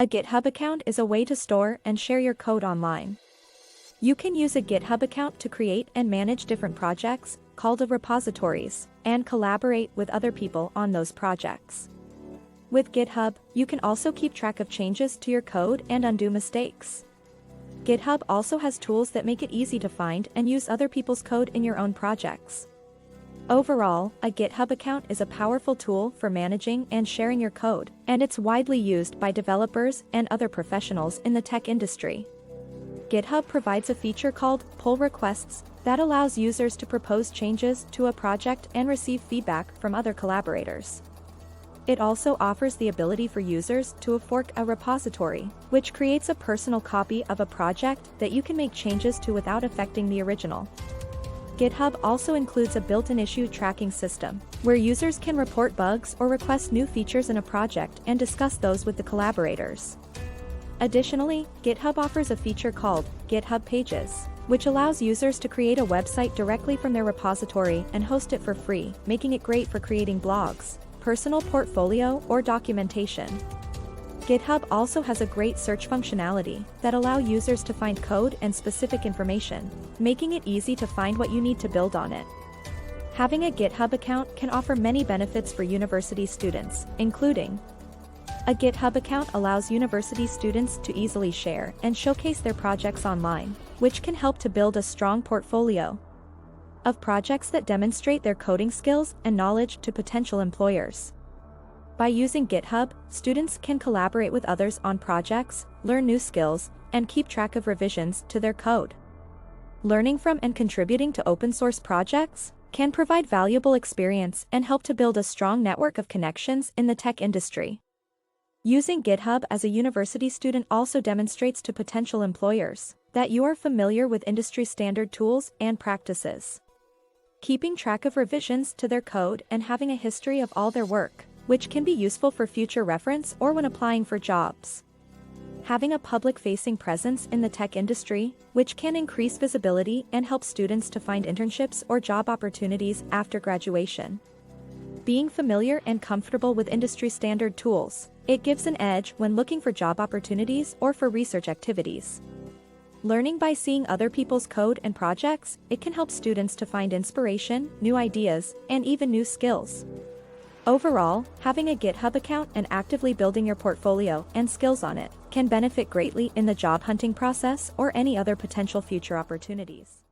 A GitHub account is a way to store and share your code online. You can use a GitHub account to create and manage different projects, called repositories, and collaborate with other people on those projects. With GitHub, you can also keep track of changes to your code and undo mistakes. GitHub also has tools that make it easy to find and use other people's code in your own projects. Overall, a GitHub account is a powerful tool for managing and sharing your code, and it's widely used by developers and other professionals in the tech industry. GitHub provides a feature called pull requests that allows users to propose changes to a project and receive feedback from other collaborators. It also offers the ability for users to fork a repository, which creates a personal copy of a project that you can make changes to without affecting the original. GitHub also includes a built-in issue tracking system, where users can report bugs or request new features in a project and discuss those with the collaborators. Additionally, GitHub offers a feature called GitHub Pages, which allows users to create a website directly from their repository and host it for free, making it great for creating blogs, personal portfolio, or documentation. GitHub also has a great search functionality that allows users to find code and specific information, making it easy to find what you need to build on it. Having a GitHub account can offer many benefits for university students, including: a GitHub account allows university students to easily share and showcase their projects online, which can help to build a strong portfolio of projects that demonstrate their coding skills and knowledge to potential employers. By using GitHub, students can collaborate with others on projects, learn new skills, and keep track of revisions to their code. Learning from and contributing to open-source projects can provide valuable experience and help to build a strong network of connections in the tech industry. Using GitHub as a university student also demonstrates to potential employers that you are familiar with industry standard tools and practices. Keeping track of revisions to their code and having a history of all their work, which can be useful for future reference or when applying for jobs. Having a public-facing presence in the tech industry, which can increase visibility and help students to find internships or job opportunities after graduation. Being familiar and comfortable with industry standard tools, it gives an edge when looking for job opportunities or for research activities. Learning by seeing other people's code and projects, it can help students to find inspiration, new ideas, and even new skills. Overall, having a GitHub account and actively building your portfolio and skills on it can benefit greatly in the job hunting process or any other potential future opportunities.